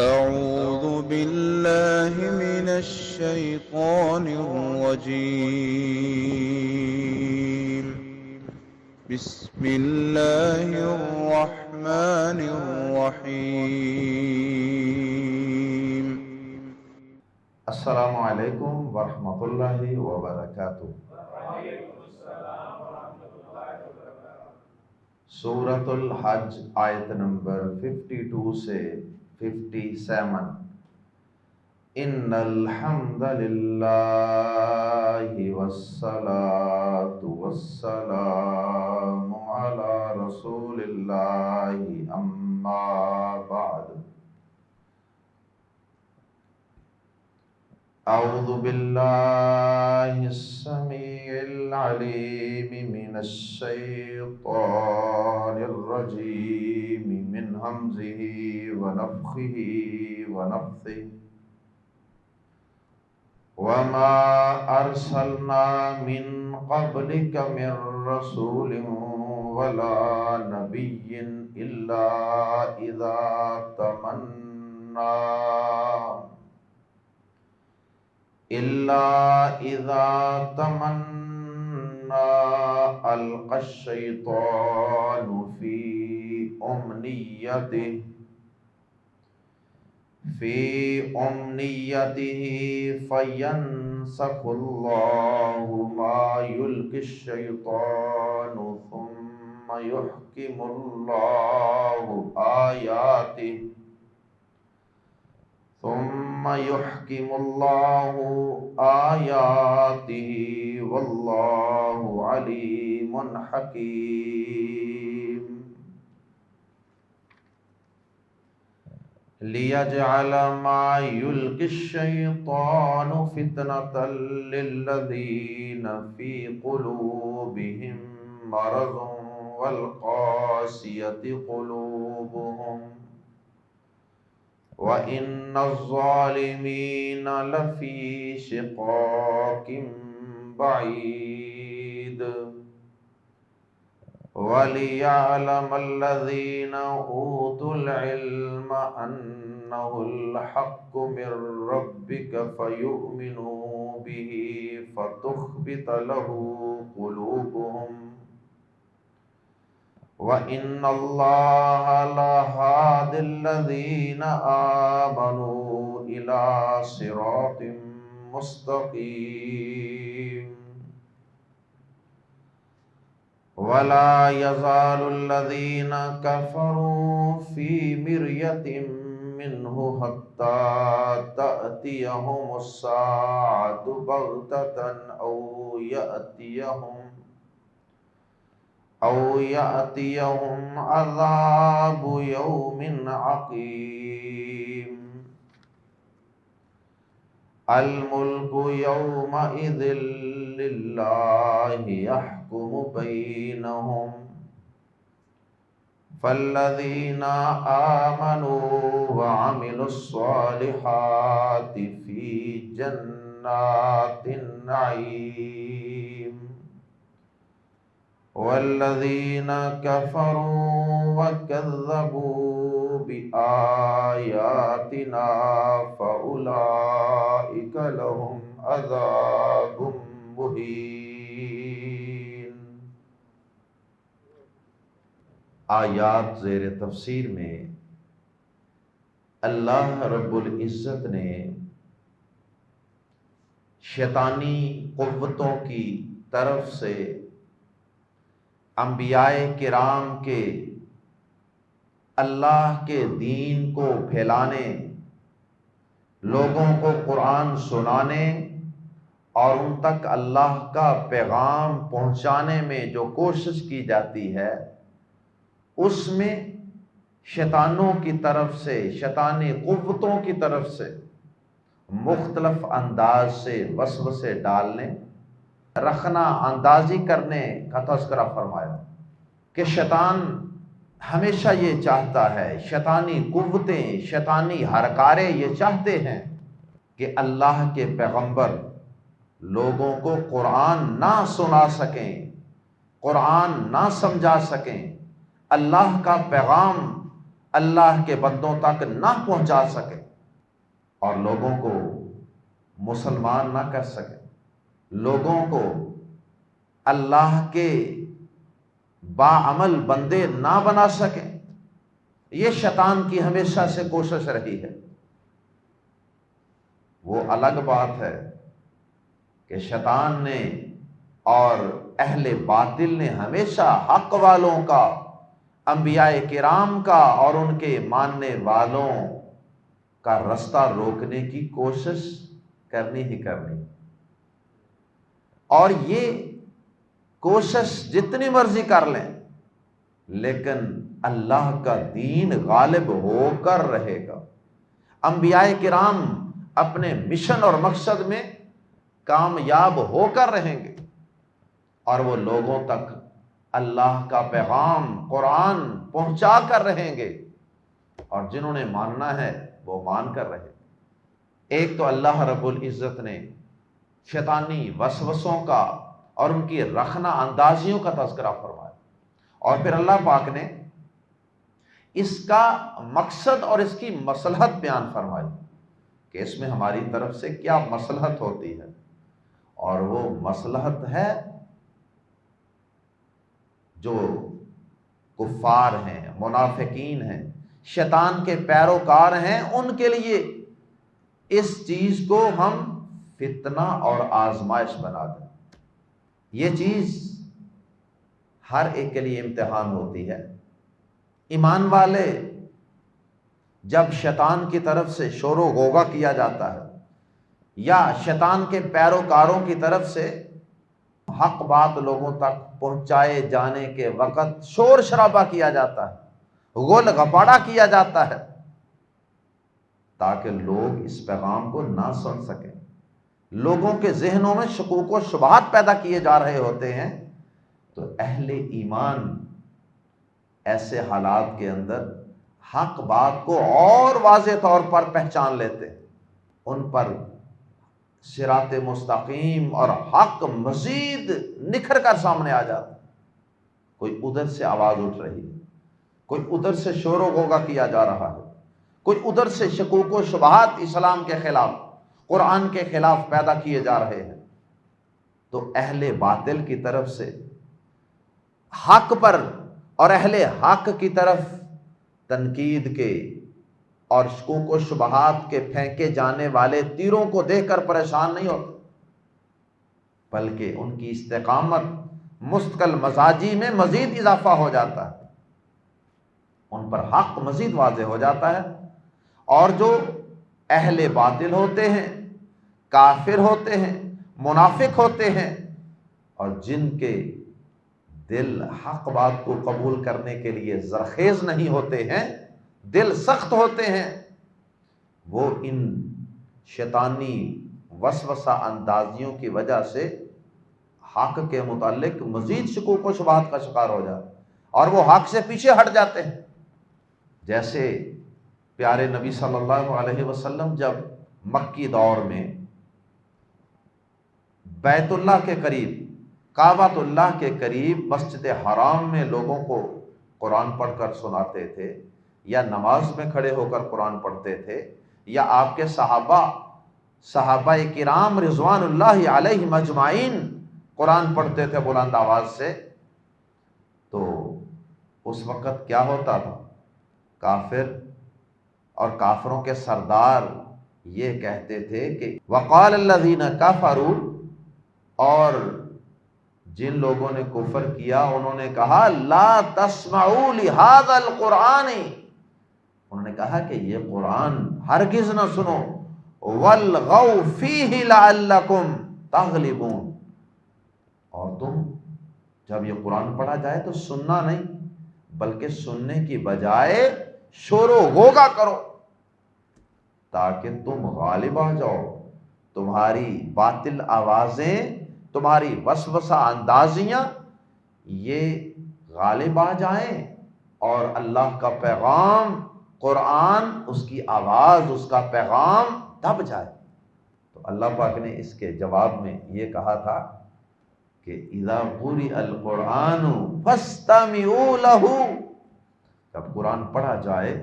أعوذ بالله من الشيطان الرجيم. بسم الله الرحمن الرحيم. السلام علیکم ورحمۃ اللہ وبرکاتہ۔ سورۃ الحج آیت نمبر 52 سے 57۔ ان الحمد للہ والصلاة والسلام علی رسول اللہ اما بعد۔ اعوذ باللہ السمیع العلیم من الشیطان الرجیم من ہمزہ ونفخہ ونفثہ۔ وما ارسلنا من قبلک من رسول ولا نبی الا اذا تمنى ألقى الشيطان في أمنيته فينسخ الله ما يلقي الشيطان ثم يحكم الله آياته والله عليم حكيم۔ ليجعل ما يلقي الشيطان فتنة للذين في قلوبهم مرض والقاسية قلوبهم وَإِنَّ الظَّالِمِينَ لَفِي شِقَاقٍ بَعِيدٍ۔ وَلِيَعْلَمَ الَّذِينَ أُوتُوا الْعِلْمَ أَنَّهُ الْحَقُّ مِنْ رَبِّكَ فَيُؤْمِنُوا بِهِ فَتُخْبِتَ لَهُ قُلُوبُهُمْ وَإِنَّ اللَّهَ لَهَادِ الَّذِينَ آمَنُوا إِلَى صِرَاطٍ مُسْتَقِيمٍ۔ وَلَا يَزَالُ الَّذِينَ كَفَرُوا فِي مِرْيَةٍ مِّنْهُ حَتَّى تَأْتِيَهُمُ السَّاعَةُ بَغْتَةً أَوْ يَأْتِيَهُمْ عَذَابُ يَوْمٍ عَقِيمٍ۔ الْمُلْكُ يَوْمَئِذٍ لِلَّهِ يَحْكُمُ بَيْنَهُمْ فَالَّذِينَ آمَنُوا وَعَمِلُوا الصَّالِحَاتِ فِي جَنَّاتِ النَّعِيمِ وَالَّذِينَ كَفَرُوا وَكَذَّبُوا بِآيَاتِنَا فَأُولَئِكَ لَهُمْ عَذَابٌ مُهِينٌ۔ آیات زیر تفسیر میں اللہ رب العزت نے شیطانی قوتوں کی طرف سے انبیاء کرام کے اللہ کے دین کو پھیلانے، لوگوں کو قرآن سنانے اور ان تک اللہ کا پیغام پہنچانے میں جو کوشش کی جاتی ہے، اس میں شیطانوں کی طرف سے، شیطانی قوتوں کی طرف سے مختلف انداز سے وسوسے ڈالنے، رخنا اندازی کرنے کا تذکرہ فرمایا کہ شیطان ہمیشہ یہ چاہتا ہے، شیطانی قوتیں، شیطانی ہرکارے یہ چاہتے ہیں کہ اللہ کے پیغمبر لوگوں کو قرآن نہ سنا سکیں، قرآن نہ سمجھا سکیں، اللہ کا پیغام اللہ کے بندوں تک نہ پہنچا سکے اور لوگوں کو مسلمان نہ کر سکے، لوگوں کو اللہ کے باعمل بندے نہ بنا سکے، یہ شیطان کی ہمیشہ سے کوشش رہی ہے۔ وہ الگ بات ہے کہ شیطان نے اور اہل باطل نے ہمیشہ حق والوں کا، انبیاء کرام کا اور ان کے ماننے والوں کا رستہ روکنے کی کوشش کرنی ہی کرنی، اور یہ کوشش جتنی مرضی کر لیں لیکن اللہ کا دین غالب ہو کر رہے گا۔ انبیاء کرام اپنے مشن اور مقصد میں کامیاب ہو کر رہیں گے اور وہ لوگوں تک اللہ کا پیغام قرآن پہنچا کر رہیں گے، اور جنہوں نے ماننا ہے وہ مان کر رہے۔ ایک تو اللہ رب العزت نے شیطانی وسوسوں کا اور ان کی رخنہ اندازیوں کا تذکرہ فرمایا، اور پھر اللہ پاک نے اس کا مقصد اور اس کی مصلحت بیان فرمائی کہ اس میں ہماری طرف سے کیا مصلحت ہوتی ہے، اور وہ مصلحت ہے جو کفار ہیں، منافقین ہیں، شیطان کے پیروکار ہیں، ان کے لیے اس چیز کو ہم فتنہ اور آزمائش بنا دیں۔ یہ چیز ہر ایک کے لیے امتحان ہوتی ہے۔ ایمان والے جب شیطان کی طرف سے شور و غوغا کیا جاتا ہے یا شیطان کے پیروکاروں کی طرف سے حق بات لوگوں تک پہنچائے جانے کے وقت شور شرابہ کیا جاتا ہے، غل غپاڑا کیا جاتا ہے تاکہ لوگ اس پیغام کو نہ سن سکیں، لوگوں کے ذہنوں میں شکوک و شبہات پیدا کیے جا رہے ہوتے ہیں، تو اہل ایمان ایسے حالات کے اندر حق بات کو اور واضح طور پر پہچان لیتے ہیں، ان پر صراط مستقیم اور حق مزید نکھر کر سامنے آ جاتا ہے۔ کوئی ادھر سے آواز اٹھ رہی ہے، کوئی ادھر سے شور و غوغا کیا جا رہا ہے، کوئی ادھر سے شکوک و شبہات اسلام کے خلاف، قرآن کے خلاف پیدا کیے جا رہے ہیں، تو اہل باطل کی طرف سے حق پر اور اہل حق کی طرف تنقید کے اور شکوک و شبہات کے پھینکے جانے والے تیروں کو دیکھ کر پریشان نہیں ہوتے، بلکہ ان کی استقامت مستقل مزاجی میں مزید اضافہ ہو جاتا ہے، ان پر حق مزید واضح ہو جاتا ہے، اور جو اہل باطل ہوتے ہیں، کافر ہوتے ہیں، منافق ہوتے ہیں، اور جن کے دل حق بات کو قبول کرنے کے لیے زرخیز نہیں ہوتے ہیں، دل سخت ہوتے ہیں، وہ ان شیطانی وسوسہ اندازیوں کی وجہ سے حق کے متعلق مزید شکوک و شبہات کا شکار ہو جاتے ہیں اور وہ حق سے پیچھے ہٹ جاتے ہیں۔ جیسے پیارے نبی صلی اللہ علیہ وسلم جب مکی دور میں بیت اللہ کے قریب، کعبۃ اللہ کے قریب مسجد حرام میں لوگوں کو قرآن پڑھ کر سناتے تھے، یا نماز میں کھڑے ہو کر قرآن پڑھتے تھے، یا آپ کے صحابہ کرام رضوان اللہ علیہم اجمعین قرآن پڑھتے تھے بلند آواز سے، تو اس وقت کیا ہوتا تھا؟ کافر اور کافروں کے سردار یہ کہتے تھے کہ وقال الذین کفروا، اور جن لوگوں نے کفر کیا انہوں نے کہا لا تسمعوا لہذا القرآن، انہوں نے کہا کہ یہ قرآن ہرگز نہ سنو، والغوا فیہ لعلکم تغلبون، اور تم جب یہ قرآن پڑھا جائے تو سننا نہیں بلکہ سننے کی بجائے شور و غوغا کرو تاکہ تم غالب آ جاؤ، تمہاری باطل آوازیں، تمہاری وسوسہ اندازیاں یہ غالب آ جائیں اور اللہ کا پیغام قرآن، اس کی آواز، اس کا پیغام دب جائے۔ تو اللہ پاک نے اس کے جواب میں یہ کہا تھا کہ اذا قرئ القرآن فاستمعوا لہ، جب قرآن پڑھا جائے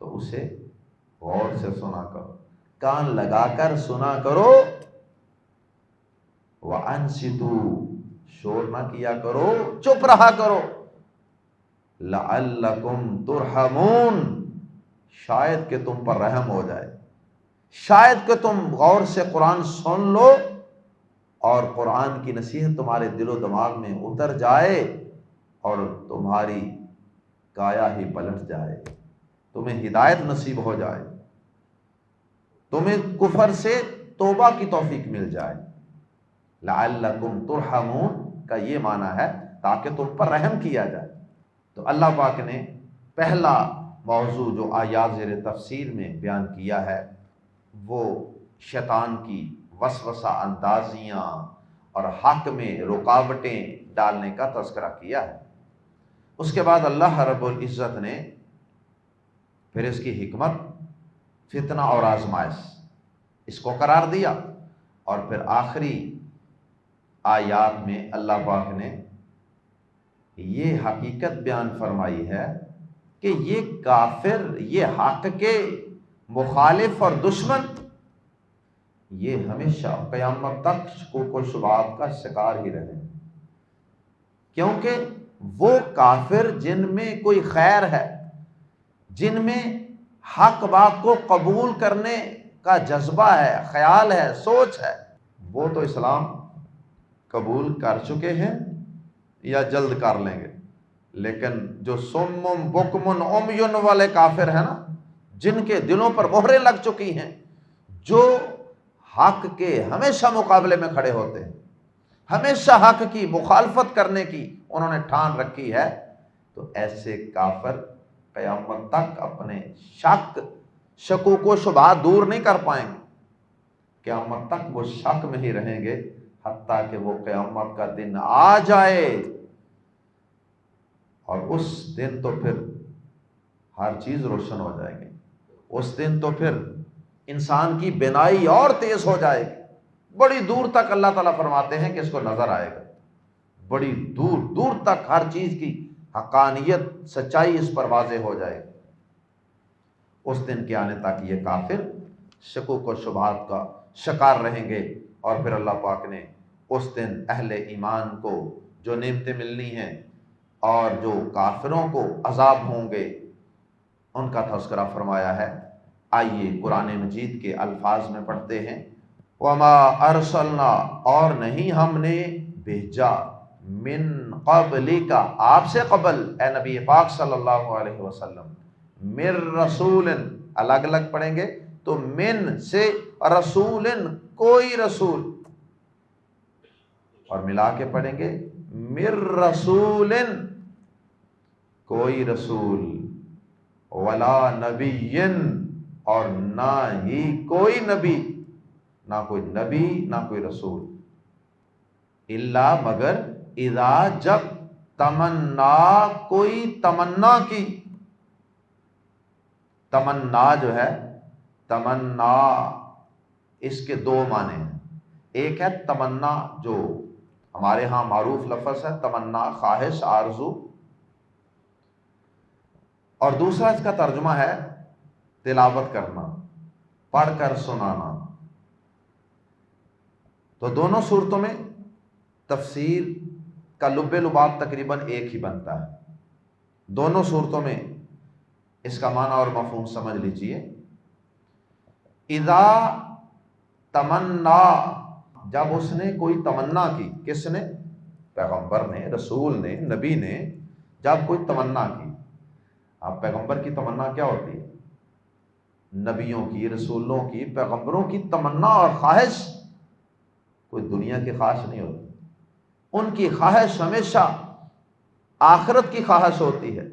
تو اسے غور سے سنا کرو، کان لگا کر سنا کرو، وَأَنصِتُوا شور نہ کیا کرو، چپ رہا کرو، لَعَلَّكُمْ تُرْحَمُونَ شاید کہ تم پر رحم ہو جائے، شاید کہ تم غور سے قرآن سن لو اور قرآن کی نصیحت تمہارے دل و دماغ میں اتر جائے اور تمہاری کایا ہی پلٹ جائے، تمہیں ہدایت نصیب ہو جائے، تمہیں کفر سے توبہ کی توفیق مل جائے۔ لعلکم ترحمون کا یہ معنی ہے تاکہ تم پر رحم کیا جائے۔ تو اللہ پاک نے پہلا موضوع جو آیات زیر تفسیر میں بیان کیا ہے وہ شیطان کی وسوسہ اندازیاں اور حق میں رکاوٹیں ڈالنے کا تذکرہ کیا ہے۔ اس کے بعد اللہ رب العزت نے پھر اس کی حکمت، فتنہ اور آزمائش اس کو قرار دیا، اور پھر آخری آیات میں اللہ پاک نے یہ حقیقت بیان فرمائی ہے کہ یہ کافر، یہ حق کے مخالف اور دشمن، یہ ہمیشہ قیامت تک شکوک و شبہات کا شکار ہی رہے، کیونکہ وہ کافر جن میں کوئی خیر ہے، جن میں حق بات کو قبول کرنے کا جذبہ ہے، خیال ہے، سوچ ہے، وہ تو اسلام قبول کر چکے ہیں یا جلد کر لیں گے، لیکن جو سمم بکمن عمیون والے کافر ہیں نا، جن کے دلوں پر مہریں لگ چکی ہیں، جو حق کے ہمیشہ مقابلے میں کھڑے ہوتے ہیں، ہمیشہ حق کی مخالفت کرنے کی انہوں نے ٹھان رکھی ہے، تو ایسے کافر قیامت تک اپنے شکوک و شبہات دور نہیں کر پائیں گے، قیامت تک وہ شک میں ہی رہیں گے، حتیٰ کہ وہ قیامت کا دن آ جائے، اور اس دن تو پھر ہر چیز روشن ہو جائے گی، اس دن تو پھر انسان کی بینائی اور تیز ہو جائے گی، بڑی دور تک اللہ تعالیٰ فرماتے ہیں کہ اس کو نظر آئے گا، بڑی دور دور تک ہر چیز کی حقانیت، سچائی اس پر واضح ہو جائے گی۔ اس دن کے آنے تک یہ کافر شکوک و شبہات کا شکار رہیں گے، اور پھر اللہ پاک نے اس دن اہل ایمان کو جو نعمتیں ملنی ہیں اور جو کافروں کو عذاب ہوں گے ان کا تذکرہ فرمایا ہے۔ آئیے قرآن مجید کے الفاظ میں پڑھتے ہیں۔ وما ارسلنا اور نہیں ہم نے بھیجا، من قبلک آپ سے قبل اے نبی پاک صلی اللہ علیہ وسلم، من رسول الگ الگ پڑھیں گے تو من سے رسول کوئی رسول، اور ملا کے پڑھیں گے من رسول کوئی رسول، ولا نبی اور نہ ہی کوئی نبی، نہ کوئی نبی نہ کوئی رسول، الا مگر اذا جب تمنا کوئی تمنا کی، تمنا جو ہے، تمنا اس کے دو معنی ہیں، ایک ہے تمنا جو ہمارے ہاں معروف لفظ ہے تمنا، خواہش، آرزو، اور دوسرا اس کا ترجمہ ہے تلاوت کرنا، پڑھ کر سنانا۔ تو دونوں صورتوں میں تفسیر کا لب لباب تقریباً ایک ہی بنتا ہے، دونوں صورتوں میں اس کا معنی اور مفہوم سمجھ لیجئے۔ اذا تمنا جب اس نے کوئی تمنا کی، کس نے؟ پیغمبر نے، رسول نے، نبی نے جب کوئی تمنا کی۔ اب پیغمبر کی تمنا کیا ہوتی ہے؟ نبیوں کی، رسولوں کی، پیغمبروں کی تمنا اور خواہش کوئی دنیا کی خواہش نہیں ہوتی، ان کی خواہش ہمیشہ آخرت کی خواہش ہوتی ہے،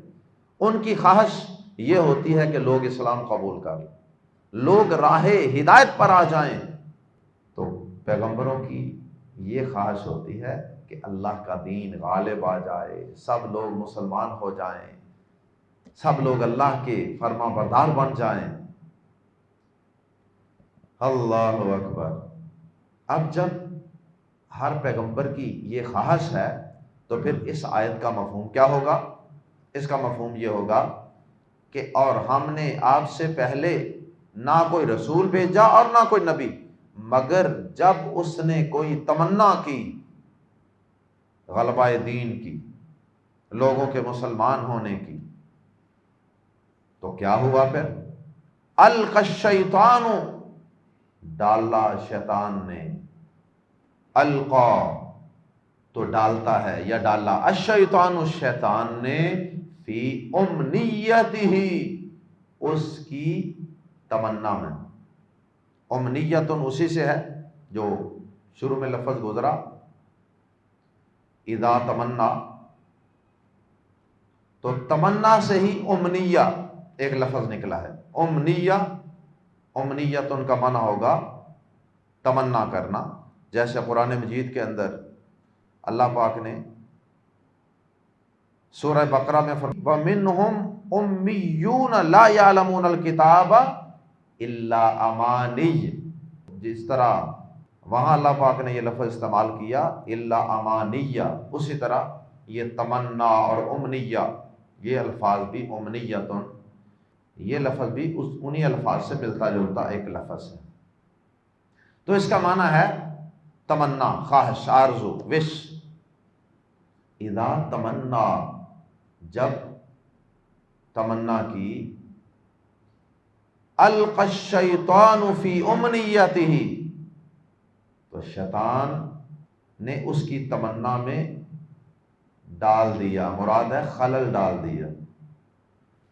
ان کی خواہش یہ ہوتی ہے کہ لوگ اسلام قبول کر لیں، لوگ راہ ہدایت پر آ جائیں۔ تو پیغمبروں کی یہ خواہش ہوتی ہے کہ اللہ کا دین غالب آ جائے، سب لوگ مسلمان ہو جائیں، سب لوگ اللہ کے فرما بردار بن جائیں۔ اللہ اکبر۔ اب جب ہر پیغمبر کی یہ خواہش ہے تو پھر اس آیت کا مفہوم کیا ہوگا؟ اس کا مفہوم یہ ہوگا کہ اور ہم نے آپ سے پہلے نہ کوئی رسول بھیجا اور نہ کوئی نبی، مگر جب اس نے کوئی تمنا کی غلبہ دین کی، لوگوں کے مسلمان ہونے کی، تو کیا ہوا پھر؟ القی الشیطان، ڈالا شیطان نے، القا تو ڈالتا ہے یا ڈالا، الشیطان شیطان نے، فی امنیتہ اس کی تمنا میں، امنیتن اسی سے ہے جو شروع میں لفظ گزرا اذا تمنا، تو تمنا سے ہی امنیہ ایک لفظ نکلا ہے، امنیہ، امنیتن کا معنی ہوگا تمنا کرنا، جیسے قرآن مجید کے اندر اللہ پاک نے سورہ بقرہ میں وَمِنْهُمْ أُمِّيُّونَ لَا يَعْلَمُونَ الْكِتَابَ إِلَّا أَمَانِيَّ، جس طرح وہاں اللہ پاک نے یہ لفظ استعمال کیا الا امانیہ، اسی طرح یہ تمنا اور امنیہ، یہ الفاظ بھی امنیتن، یہ لفظ بھی انہی الفاظ سے ملتا جلتا ایک لفظ ہے۔ تو اس کا معنی ہے تمنا، خواہش، آرزو، وش۔ اذا تمنا، جب تمنا کی، القی الشیطان فی امنیتہ، تو شیطان نے اس کی تمنا میں ڈال دیا، مراد ہے خلل ڈال دیا،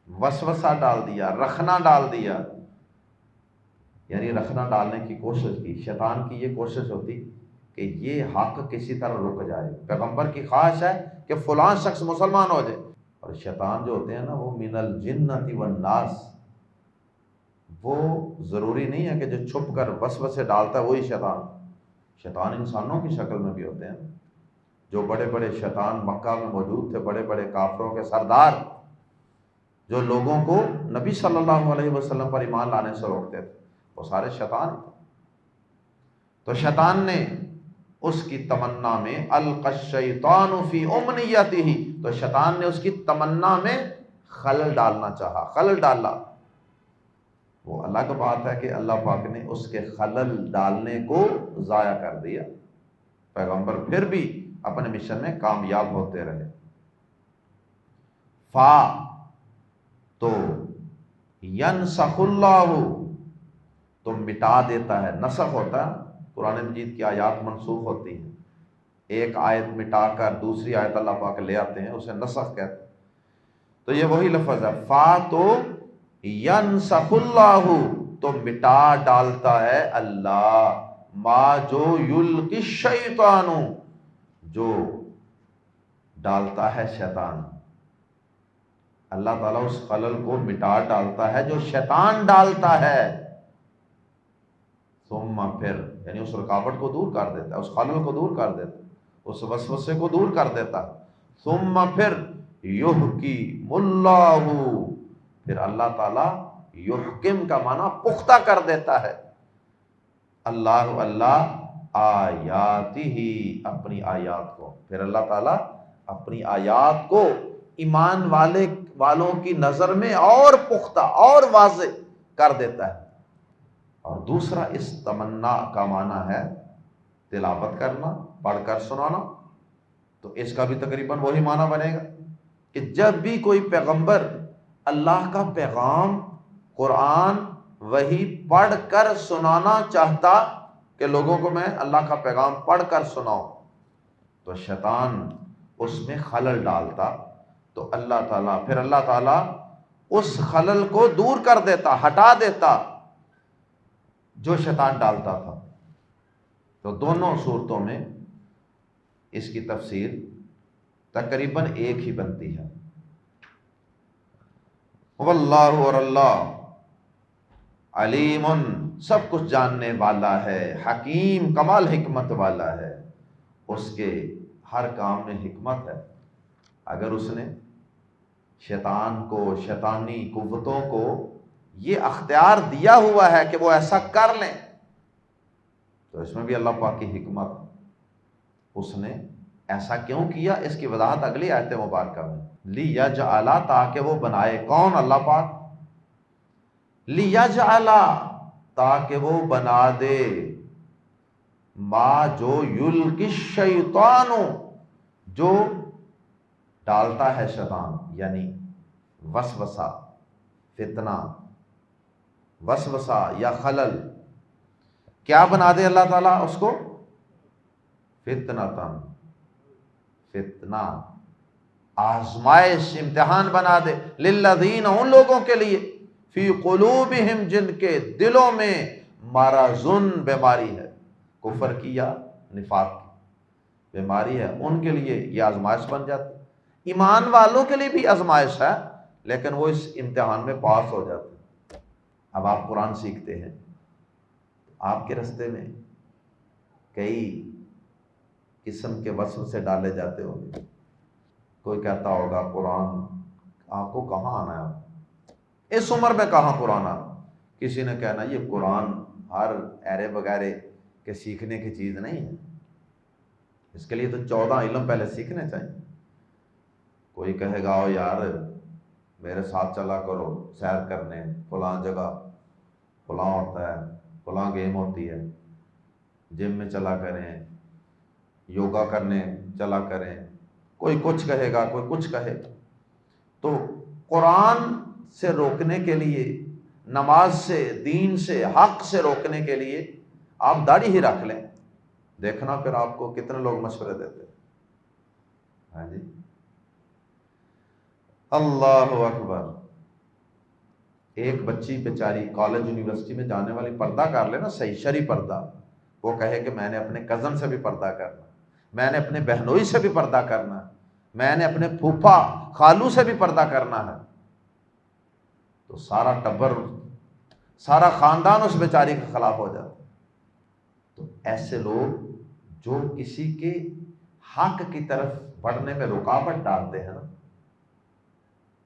وسوسہ ڈال دیا، رخنا ڈال دیا، یعنی رخنا ڈالنے کی کوشش کی۔ شیطان کی یہ کوشش ہوتی کہ یہ حق کسی طرح رک جائے، پیغمبر کی خواہش ہے کہ فلاں شخص مسلمان ہو جائے، اور شیطان جو ہوتے ہیں نا، وہ من الجنۃ والناس، وہ ضروری نہیں ہے کہ جو چھپ کر وسوسے ڈالتا ہے وہی شیطان، شیطان انسانوں کی شکل میں بھی ہوتے ہیں۔ جو بڑے بڑے شیطان مکہ میں موجود تھے، بڑے بڑے کافروں کے سردار، جو لوگوں کو نبی صلی اللہ علیہ وسلم پر ایمان لانے سے روکتے تھے، وہ سارے شیطان تھے۔ تو شیطان نے اس کی تمنا میں، القی الشیطان فی امنیتہ، تو شیطان نے اس کی تمنا میں خلل ڈالنا چاہا، خلل ڈالا۔ وہ الگ بات ہے کہ اللہ پاک نے اس کے خلل ڈالنے کو ضائع کر دیا، پیغمبر پھر بھی اپنے مشن میں کامیاب ہوتے رہے۔ فا تو ینسخ اللہ، تو مٹا دیتا ہے، نسخ ہوتا ہے، قرآن مجید کی آیات منسوخ ہوتی ہیں، ایک آیت مٹا کر دوسری آیت اللہ پاک لے آتے ہیں، اسے نسخ کہتے ہیں۔ تو یہ وہی لفظ ہے، فا تو ینسخ اللہ، تو مٹا ڈالتا ہے اللہ، ما جو یلقی الشیطان، جو ڈالتا ہے شیطان، اللہ تعالیٰ اس خلل کو مٹا ڈالتا ہے جو شیطان ڈالتا ہے، ثم پھر، یعنی اس رکاوٹ کو دور کر دیتا ہے، اس خلل کو دور کر دیتا ہے، اس وسوسے کو دور کر دیتا ہے۔ ثم پھر یحکم اللہ، پھر اللہ تعالیٰ یحکم کا معنی پختہ کر دیتا ہے، اللہ آیاتہ، اپنی آیات کو، پھر اللہ تعالیٰ اپنی آیات کو ایمان والوں کی نظر میں اور پختہ اور واضح کر دیتا ہے۔ اور دوسرا اس تمنا کا معنی ہے تلاوت کرنا، پڑھ کر سنانا، تو اس کا بھی تقریباً وہی معنی بنے گا کہ جب بھی کوئی پیغمبر اللہ کا پیغام، قرآن، وحی پڑھ کر سنانا چاہتا کہ لوگوں کو میں اللہ کا پیغام پڑھ کر سناؤں، تو شیطان اس میں خلل ڈالتا، تو پھر اللہ تعالیٰ اس خلل کو دور کر دیتا، ہٹا دیتا جو شیطان ڈالتا تھا۔ تو دونوں صورتوں میں اس کی تفسیر تقریباً ایک ہی بنتی ہے۔ واللہ، اور اللہ، علیم، سب کچھ جاننے والا ہے، حکیم، کمال حکمت والا ہے، اس کے ہر کام میں حکمت ہے۔ اگر اس نے شیطان کو، شیطانی قوتوں کو یہ اختیار دیا ہوا ہے کہ وہ ایسا کر لیں، تو اس میں بھی اللہ پاک کی حکمت، اس نے ایسا کیوں کیا؟ اس کی وضاحت اگلی آیت مبارکہ میں، لیجعل، تاکہ وہ بنائے، کون؟ اللہ پاک، لیجعل، تاکہ وہ بنا دے، ما جو یلقی الشیطان، جو ڈالتا ہے شیطان، یعنی وسوسہ، فتنہ، وسوسہ یا خلل، کیا بنا دے اللہ تعالیٰ اس کو؟ فتنتاً، فتنہ، آزمائش، امتحان بنا دے، للذین، ان لوگوں کے لیے، فی قلوبہم، جن کے دلوں میں مرضٌ، بیماری ہے، کفر کی یا نفاق کی بیماری ہے، ان کے لیے یہ آزمائش بن جاتی۔ ایمان والوں کے لیے بھی آزمائش ہے، لیکن وہ اس امتحان میں پاس ہو جاتے ہیں۔ اب آپ قرآن سیکھتے ہیں، آپ کے رستے میں کئی قسم کے وسوسے ڈالے جاتے ہوں گے۔ کوئی کہتا ہوگا قرآن آپ کو کہاں آنا ہے، اس عمر میں کہاں قرآن آنا؟ کسی نے کہنا یہ قرآن ہر ایرے وغیرہ کے سیکھنے کی چیز نہیں ہے، اس کے لیے تو 14 علم پہلے سیکھنے چاہیے۔ کوئی کہے گا او یار میرے ساتھ چلا کرو سیر کرنے، فلاں جگہ فلاں ہوتا ہے، فلاں گیم ہوتی ہے، جم میں چلا کریں، یوگا کرنے چلا کریں، کوئی کچھ کہے گا، کوئی کچھ کہے گا۔ تو قرآن سے روکنے کے لیے، نماز سے، دین سے، حق سے روکنے کے لیے آپ داڑھی ہی رکھ لیں، دیکھنا پھر آپ کو کتنے لوگ مشورے دیتے ہیں۔ ہاں جی، اللہ اکبر۔ ایک بچی بیچاری کالج یونیورسٹی میں جانے والی پردہ کر لے نا، صحیح شرعی پردہ، وہ کہے کہ میں نے اپنے کزن سے بھی پردہ کرنا، میں نے اپنے بہنوئی سے بھی پردہ کرنا ہے، میں نے اپنے پھوپھا خالو سے بھی پردہ کرنا ہے، تو سارا ٹبر، سارا خاندان اس بیچاری کے خلاف ہو جاتا۔ تو ایسے لوگ جو کسی کے حق کی طرف بڑھنے میں رکاوٹ ڈالتے ہیں نا،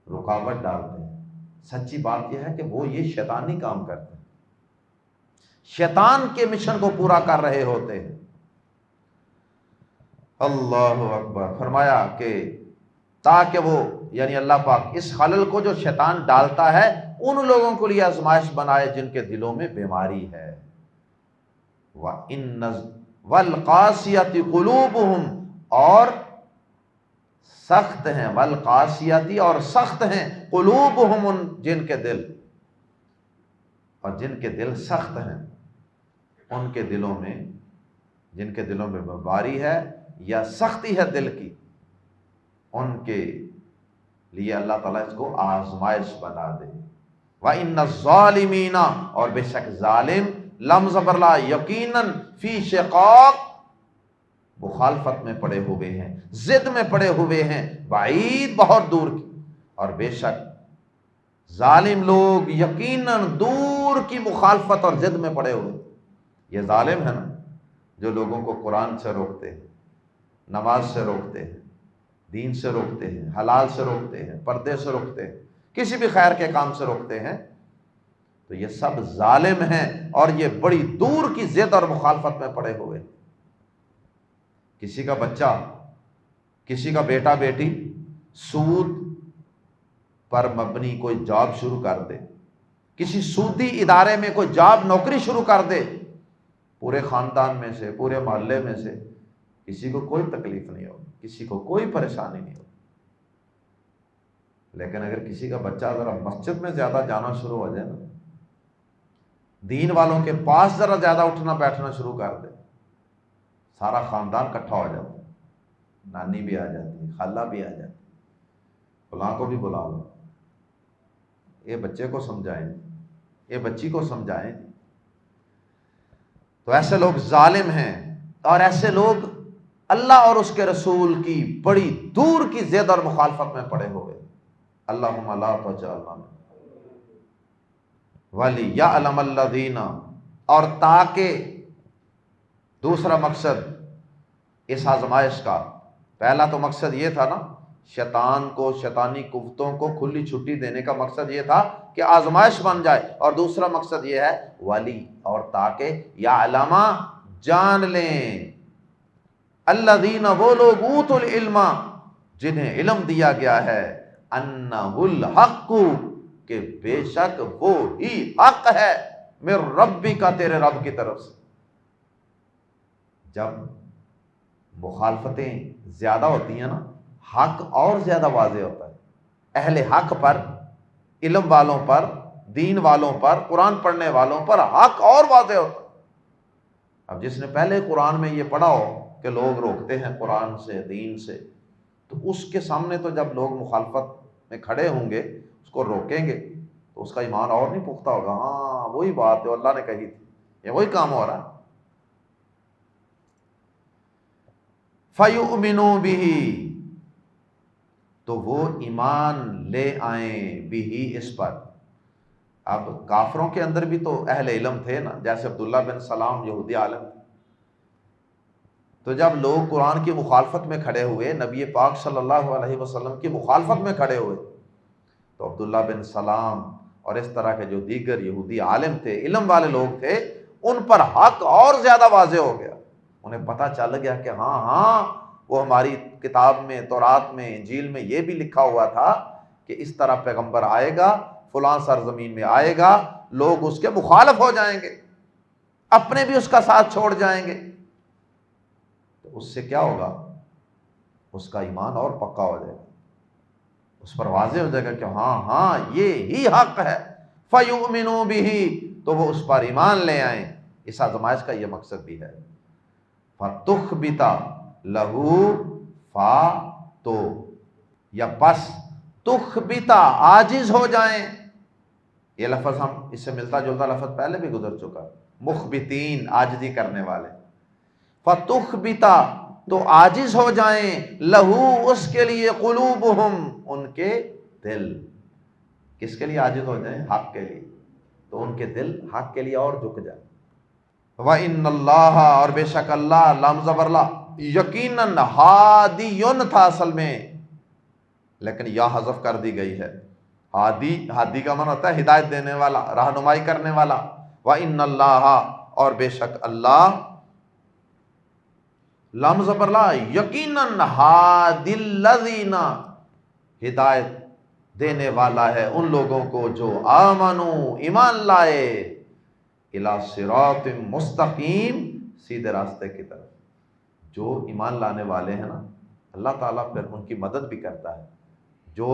رکاوٹ ڈالتے ہیں، سچی بات یہ ہے کہ وہ یہ شیطانی کام کرتے ہیں، شیطان کے مشن کو پورا کر رہے ہوتے ہیں۔ اللہ اکبر۔ فرمایا کہ تاکہ وہ، یعنی اللہ پاک، اس خلل کو جو شیطان ڈالتا ہے ان لوگوں کو لیے آزمائش بنائے جن کے دلوں میں بیماری ہے۔ وَالْقَاسِيَةِ قُلُوبُهُمْ، اور سخت ہیں، والقاسیتی، اور سخت ہیں، قلوبہم، ان جن کے دل، اور جن کے دل سخت ہیں، ان کے دلوں میں، جن کے دلوں میں بیماری ہے یا سختی ہے دل کی، ان کے لیے اللہ تعالیٰ اس کو آزمائش بنا دے۔ وَإِنَّ الظَّالِمِينَ، اور بے شک ظالم، لمز برلا، یقیناً، فی شقاق، مخالفت میں پڑے ہوئے ہیں، ضد میں پڑے ہوئے ہیں، بعید، بہت دور کی، اور بے شک ظالم لوگ یقیناً دور کی مخالفت اور ضد میں پڑے ہوئے۔ یہ ظالم ہے نا جو لوگوں کو قرآن سے روکتے ہیں، نماز سے روکتے ہیں، دین سے روکتے ہیں، حلال سے روکتے ہیں، پردے سے روکتے ہیں، کسی بھی خیر کے کام سے روکتے ہیں، تو یہ سب ظالم ہیں اور یہ بڑی دور کی ضد اور مخالفت میں پڑے ہوئے ہیں۔ کسی کا بچہ، کسی کا بیٹا بیٹی سود پر مبنی کوئی جاب شروع کر دے، کسی سودی ادارے میں کوئی جاب نوکری شروع کر دے، پورے خاندان میں سے، پورے محلے میں سے کسی کو کوئی تکلیف نہیں ہو، کسی کو کوئی پریشانی نہیں ہو، لیکن اگر کسی کا بچہ ذرا مسجد میں زیادہ جانا شروع ہو جائے نا، دین والوں کے پاس ذرا زیادہ اٹھنا بیٹھنا شروع کر دے، سارا خاندان اکٹھا ہو جاتا ہے، نانی بھی آ جاتی ہے، خالہ بھی آ جاتی ہے، فلاں کو بھی بلا لو، یہ بچے کو سمجھائیں، یہ بچی کو سمجھائیں۔ تو ایسے لوگ ظالم ہیں، اور ایسے لوگ اللہ اور اس کے رسول کی بڑی دور کی ضد اور مخالفت میں پڑے ہوئے۔ اللہم لا تجعلنا وَلِيَعْلَمَ الَّذِينَ، اور تاکہ، دوسرا مقصد اس آزمائش کا، پہلا تو مقصد یہ تھا نا، شیطان کو، شیطانی قوتوں کو کھلی چھٹی دینے کا مقصد یہ تھا کہ آزمائش بن جائے، اور دوسرا مقصد یہ ہے ولی، اور تاکہ یعلم، جان لیں، الذین وہ لوگ اوتوا العلم جنہیں علم دیا گیا ہے انہ الحق کہ بے شک وہ ہی حق ہے من ربک تیرے رب کی طرف سے۔ جب مخالفتیں زیادہ ہوتی ہیں نا، حق اور زیادہ واضح ہوتا ہے۔ اہل حق پر، علم والوں پر، دین والوں پر، قرآن پڑھنے والوں پر حق اور واضح ہوتا ہے۔ اب جس نے پہلے قرآن میں یہ پڑھا ہو کہ لوگ روکتے ہیں قرآن سے، دین سے، تو اس کے سامنے تو جب لوگ مخالفت میں کھڑے ہوں گے، اس کو روکیں گے، تو اس کا ایمان اور نہیں پختہ ہوگا۔ ہاں وہی بات ہے اللہ نے کہی تھی، یہ وہی کام ہو رہا ہے۔ فَيُؤْمِنُوا بِهِ تو وہ ایمان لے آئیں بِهِ اس پر۔ اب کافروں کے اندر بھی تو اہل علم تھے نا، جیسے عبداللہ بن سلام یہودی عالم تھے۔ تو جب لوگ قرآن کی مخالفت میں کھڑے ہوئے، نبی پاک صلی اللہ علیہ وسلم کی مخالفت میں کھڑے ہوئے، تو عبداللہ بن سلام اور اس طرح کے جو دیگر یہودی عالم تھے، علم والے لوگ تھے، ان پر حق اور زیادہ واضح ہو گیا۔ انہیں پتہ چل گیا کہ ہاں وہ ہماری کتاب میں، تورات میں، انجیل میں یہ بھی لکھا ہوا تھا کہ اس طرح پیغمبر آئے گا، فلاں سرزمین میں آئے گا، لوگ اس کے مخالف ہو جائیں گے، اپنے بھی اس کا ساتھ چھوڑ جائیں گے۔ تو اس سے کیا ہوگا؟ اس کا ایمان اور پکا ہو جائے گا، اس پر واضح ہو جائے گا کہ ہاں یہ ہی حق ہے۔ فَيُؤْمِنُوا بِهِ تو وہ اس پر ایمان لے آئیں۔ اس آزمائش کا یہ مقصد بھی ہے۔ فَتُخْبِتَ لَهُ تو یا پس تخبت عاجز ہو جائیں۔ یہ لفظ ہم اس سے ملتا جلتا لفظ پہلے بھی گزر چکا، مخبتین عاجزی کرنے والے۔ فتخبت تو عاجز ہو جائیں، لہو اس کے لیے، قلوبہم ان کے دل۔ کس کے لیے عاجز ہو جائیں؟ حق کے لیے۔ تو ان کے دل حق کے لیے اور جھک جائیں۔ وَإِنَّ اللَّهَ اور بے شک اللہ، لام زبر لا، یقیناً ہادیٌ تھا اصل میں، لیکن یا حذف کر دی گئی ہے۔ ہادی کا معنی ہوتا ہے ہدایت دینے والا، رہنمائی کرنے والا۔ وَإِنَّ اللَّهَ اور بے شک اللہ، لام زبر لا، یقیناً ہادی الذین ہدایت دینے والا ہے ان لوگوں کو جو آمنوا ایمان لائے، الی صراط مستقیم سیدھے راستے کی طرف۔ جو ایمان لانے والے ہیں نا، اللہ تعالیٰ پھر ان کی مدد بھی کرتا ہے۔ جو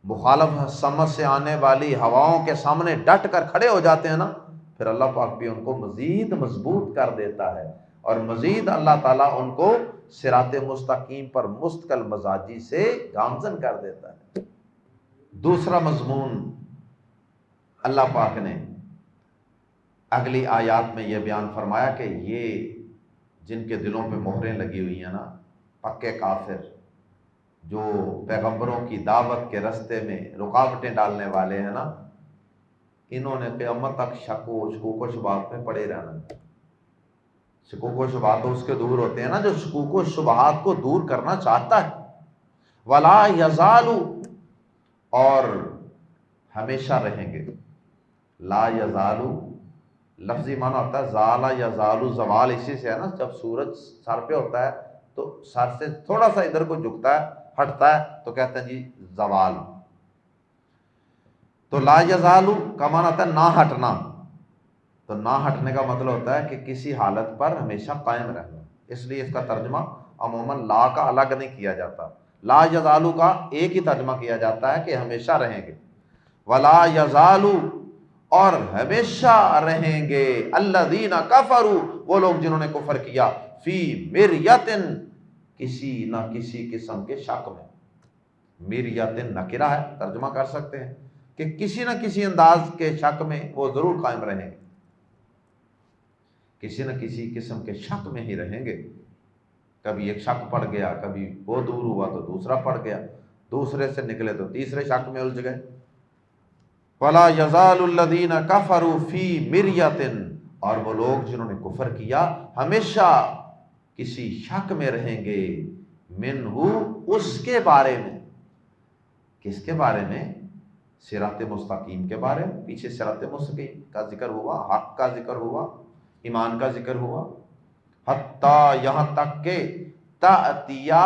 مخالف سمجھ سے آنے والی ہواؤں کے سامنے ڈٹ کر کھڑے ہو جاتے ہیں نا، پھر اللہ پاک بھی ان کو مزید مضبوط کر دیتا ہے، اور مزید اللہ تعالیٰ ان کو صراط مستقیم پر مستقل مزاجی سے گامزن کر دیتا ہے۔ دوسرا مضمون اللہ پاک نے اگلی آیات میں یہ بیان فرمایا کہ یہ جن کے دلوں پہ مہریں لگی ہوئی ہیں نا، پکے کافر، جو پیغمبروں کی دعوت کے راستے میں رکاوٹیں ڈالنے والے ہیں نا، انہوں نے قیامت تک شکوک و شبہات میں پڑے رہنا۔ شکوک و شبہات تو اس کے دور ہوتے ہیں نا جو شکوک و شبہات کو دور کرنا چاہتا ہے۔ ولا یزال اور ہمیشہ رہیں گے۔ لا یزال لفظی معنی ہوتا ہے زال یزال، زوال اسی سے ہے نا، جب سورج سر پہ ہوتا ہے تو سر سے تھوڑا سا ادھر کو جھکتا ہے، ہٹتا ہے، تو کہتے ہیں جی زوال۔ تو لا یزال کا معنی ہوتا ہے نہ ہٹنا۔ تو نہ ہٹنے کا مطلب ہوتا ہے کہ کسی حالت پر ہمیشہ قائم رہنا۔ اس لیے اس کا ترجمہ عموماً لا کا الگ نہیں کیا جاتا، لا یزالو کا ایک ہی ترجمہ کیا جاتا ہے کہ ہمیشہ رہیں گے۔ ولا یزالو اور ہمیشہ رہیں گے، الذین کفروا وہ لوگ جنہوں نے کفر کیا، فی مریۃ کسی نہ کسی قسم کے شک میں۔ مریۃ نکرہ ہے، ترجمہ کر سکتے ہیں کہ کسی نہ کسی انداز کے شک میں وہ ضرور قائم رہیں گے، کسی نہ کسی قسم کے شک میں ہی رہیں گے۔ کبھی ایک شک پڑ گیا، کبھی وہ دور ہوا تو دوسرا پڑ گیا، دوسرے سے نکلے تو تیسرے شک میں الجھ گئے۔ وَلَا يَزَالُ الَّذِينَ كَفَرُوا فِي مِرْيَةٍ اور وہ لوگ جنہوں نے کفر کیا ہمیشہ کسی شک میں رہیں گے، منہ اس کے بارے میں۔ کس کے بارے میں؟ صراط مستقیم کے بارے میں۔ پیچھے صراط مستقیم کا ذکر ہوا، حق کا ذکر ہوا، ایمان کا ذکر ہوا، حتیٰ یہاں تک کہ تأتیا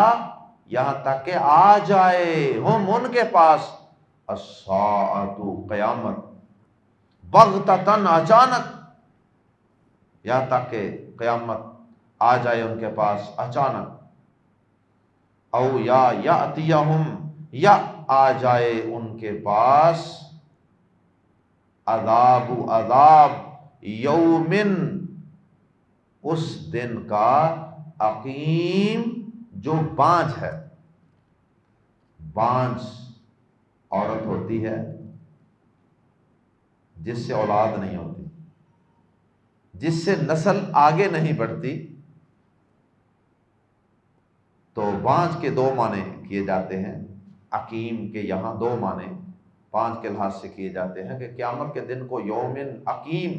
یہاں تک کہ آ جائے ہم ان کے پاس الساعۃ قیامت بغتتاً اچانک، یہاں تک کہ قیامت آ جائے ان کے پاس اچانک، او یا یاتیہم یا آ جائے ان کے پاس عذاب یومن اس دن کا عقیم جو بانجھ ہے۔ بانجھ عورت ہوتی ہے جس سے اولاد نہیں ہوتی، جس سے نسل آگے نہیں بڑھتی، تو بانجھ کے دو معنی کیے جاتے ہیں، عقیم کے یہاں دو معنی بانجھ کے لحاظ سے کیے جاتے ہیں کہ قیامت کے دن کو یومن عقیم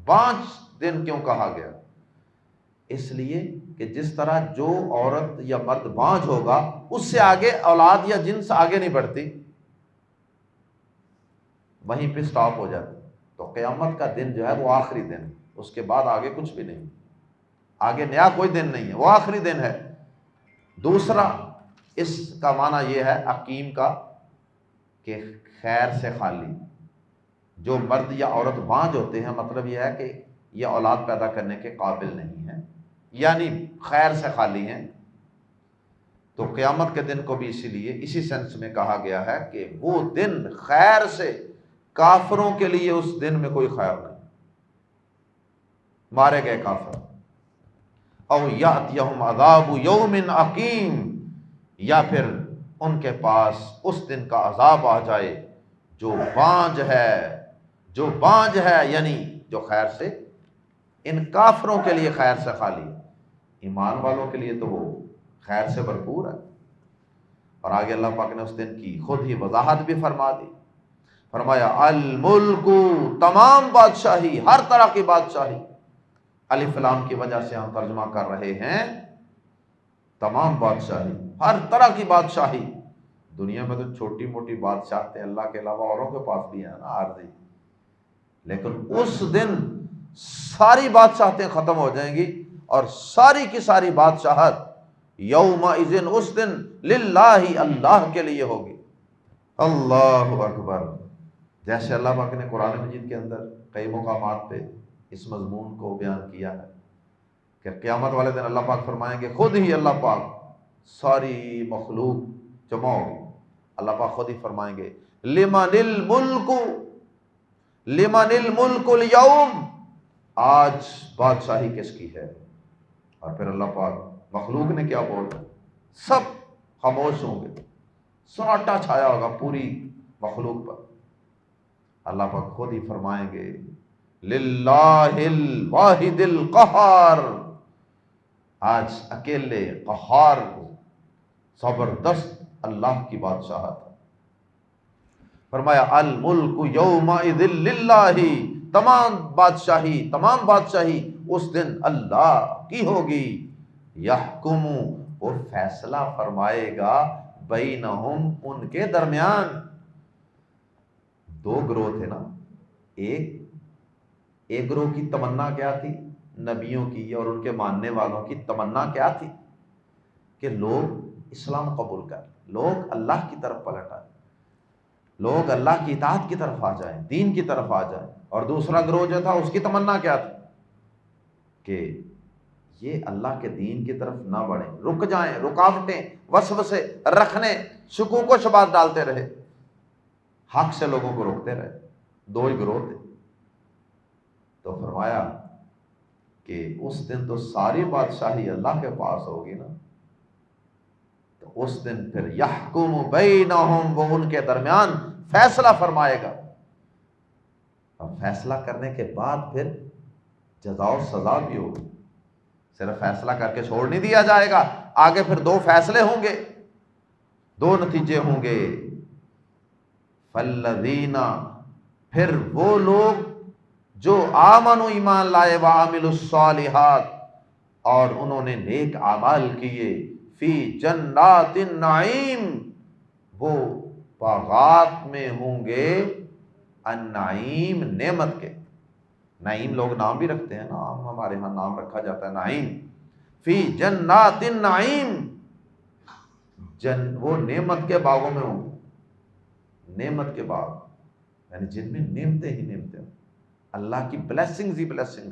بانجھ دن کیوں کہا گیا؟ اس لیے کہ جس طرح جو عورت یا مرد بانجھ ہوگا اس سے آگے اولاد یا جنس آگے نہیں بڑھتی، وہیں پہ سٹاپ ہو جاتی۔ تو قیامت کا دن جو ہے وہ آخری دن، اس کے بعد آگے کچھ بھی نہیں، آگے نیا کوئی دن نہیں ہے، وہ آخری دن ہے۔ دوسرا اس کا معنی یہ ہے عقیم کا کہ خیر سے خالی، جو مرد یا عورت بانجھ ہوتے ہیں مطلب یہ ہے کہ یہ اولاد پیدا کرنے کے قابل نہیں ہیں، یعنی خیر سے خالی ہیں۔ تو قیامت کے دن کو بھی اسی لیے اسی سینس میں کہا گیا ہے کہ وہ دن خیر سے، کافروں کے لیے اس دن میں کوئی خیر نہیں، مارے گئے کافر۔ او یاتیہم عذاب یوم عقیم، یا پھر ان کے پاس اس دن کا عذاب آ جائے جو بانجھ ہے، جو بانجھ ہے یعنی جو خیر سے، ان کافروں کے لیے خیر سے خالی، ایمان والوں کے لیے تو وہ خیر سے بھرپور ہے۔ اور آگے اللہ پاک نے اس دن کی خود ہی وضاحت بھی فرما دی، فرمایا الملک، تمام بادشاہی، ہر طرح کی بادشاہی، الف لام کی وجہ سے ہم ترجمہ کر رہے ہیں تمام بادشاہی، ہر طرح کی بادشاہی۔ دنیا میں تو چھوٹی موٹی بادشاہتیں اللہ کے علاوہ اوروں کے پاس بھی ہیں نا عارضی، لیکن اس دن ساری بادشاہتیں ختم ہو جائیں گی اور ساری کی ساری بادشاہت یومئذ اس دن للہ اللہ کے لیے ہوگی۔ اللہ اکبر۔ جیسے اللہ پاک نے قرآن مجید کے اندر کئی مقامات پہ اس مضمون کو بیان کیا ہے کہ قیامت والے دن اللہ پاک فرمائیں گے، خود ہی اللہ پاک ساری مخلوق جمع ہوگی، اللہ پاک خود ہی فرمائیں گے لمن الملک، لمن الملک اليوم، آج بادشاہی کس کی ہے؟ اور پھر اللہ پاک مخلوق نے کیا بولا؟ سب خاموش ہوں گے، سناٹا چھایا ہوگا پوری مخلوق پر۔ اللہ پاک خود ہی فرمائیں گے للہ الواحد القہار، آج اکیلے قہار زبردست اللہ کی بادشاہت ہے۔ فرمایا الملک یومئذ للہ، تمام بادشاہی اس دن اللہ کی ہوگی، یحکم، وہ فیصلہ فرمائے گا، بینہم، ان کے درمیان۔ دو گروہ تھے نا، ایک گروہ کی تمنا کیا تھی؟ نبیوں کی اور ان کے ماننے والوں کی تمنا کیا تھی؟ کہ لوگ اسلام قبول کر، لوگ اللہ کی طرف پلٹ آئیں، لوگ اللہ کی اطاعت کی طرف آ جائیں، دین کی طرف آ جائیں۔ اور دوسرا گروہ جو تھا اس کی تمنا کیا تھی؟ کہ یہ اللہ کے دین کی طرف نہ بڑھیں، رک جائیں، رکاوٹیں، وسوسے رکھنے، شکوک و شبہات ڈالتے رہے، حق سے لوگوں کو روکتے رہے۔ دو ہی گروہ تھے۔ تو فرمایا کہ اس دن تو ساری بادشاہی اللہ کے پاس ہوگی نا، تو اس دن پھر یحکم بینہم، وہ ان کے درمیان فیصلہ فرمائے گا۔ اور فیصلہ کرنے کے بعد پھر جزا و سزا بھی ہوگی، صرف فیصلہ کر کے چھوڑ نہیں دیا جائے گا، آگے پھر دو فیصلے ہوں گے، دو نتیجے ہوں گے۔ فالذین، پھر وہ لوگ جو آمنوا، ایمان لائے، وعملوا الصالحات، اور انہوں نے نیک اعمال کیے، فی جنات النعیم، وہ باغات میں ہوں گے، النعیم، نعمت کے۔ نعیم لوگ نام بھی رکھتے ہیں نا، ہمارے ہاں نام رکھا جاتا ہے نعیم، فی جنات النعیم، وہ نعمت کے باغوں میں ہوں گے، نعمت کے باغ یعنی جن میں نعمتیں ہی نعمتیں ہوں، اللہ کی بلیسنگز ہی بلیسنگ.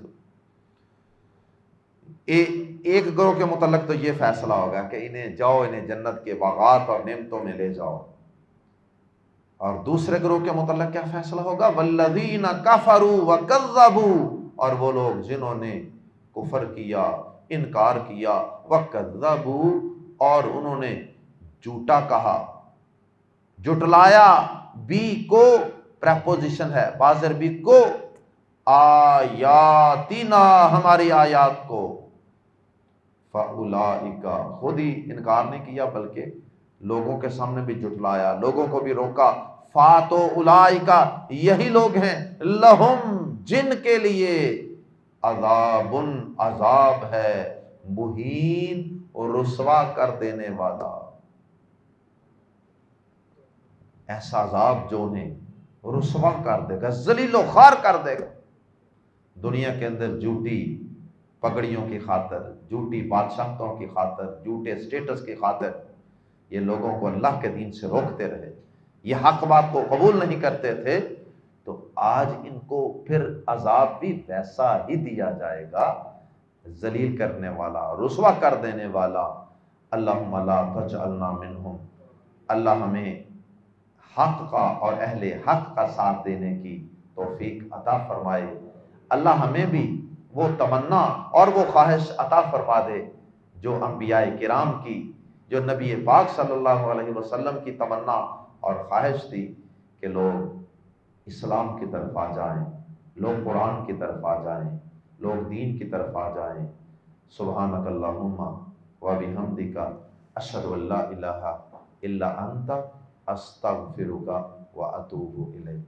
ایک گروہ کے متعلق تو یہ فیصلہ ہوگا کہ انہیں جاؤ، انہیں جنت کے باغات اور نعمتوں میں لے جاؤ، اور دوسرے گروہ کے متعلق کیا فیصلہ ہوگا؟ والذین کفروا وکذبوا، اور وہ لوگ جنہوں نے کفر کیا، انکار کیا، وکذبوا، اور انہوں نے جھوٹا کہا، جھٹلایا، بی کو پریپوزیشن ہے، بازر بھی کو، آیاتنا، ہماری آیات کو، فاولئک، خود ہی انکار نہیں کیا بلکہ لوگوں کے سامنے بھی جھٹلایا، لوگوں کو بھی روکا، فاتو اولئک، یہی لوگ ہیں، لہم، جن کے لیے، عذاب، عذاب ہے، مہین، اور رسوا کر دینے والا، ایسا عذاب جو انہیں رسوا کر دے گا، ذلیل و خوار کر دے گا. دنیا کے اندر جھوٹی پگڑیوں کی خاطر، جھوٹی بادشاہتوں کی خاطر، جھوٹے اسٹیٹس کی خاطر یہ لوگوں کو اللہ کے دین سے روکتے رہے، یہ حق بات کو قبول نہیں کرتے تھے، تو آج ان کو پھر عذاب بھی ویسا ہی دیا جائے گا، ذلیل کرنے والا، رسوا کر دینے والا. اللہم لا تجعلنا منہم، اللہ ہمیں حق کا اور اہل حق کا ساتھ دینے کی توفیق عطا فرمائے. اللہ ہمیں بھی وہ تمنا اور وہ خواہش عطا فرما دے جو انبیاء کرام کی، جو نبی پاک صلی اللہ علیہ وسلم کی تمنا اور خواہش تھی کہ لوگ اسلام کی طرف آ جائیں، لوگ قرآن کی طرف آ جائیں، لوگ دین کی طرف آ جائیں. سبحانک اللہم وبحمدک، اشہد ان لا الہ الا انت، استغفرک واتوب الیک.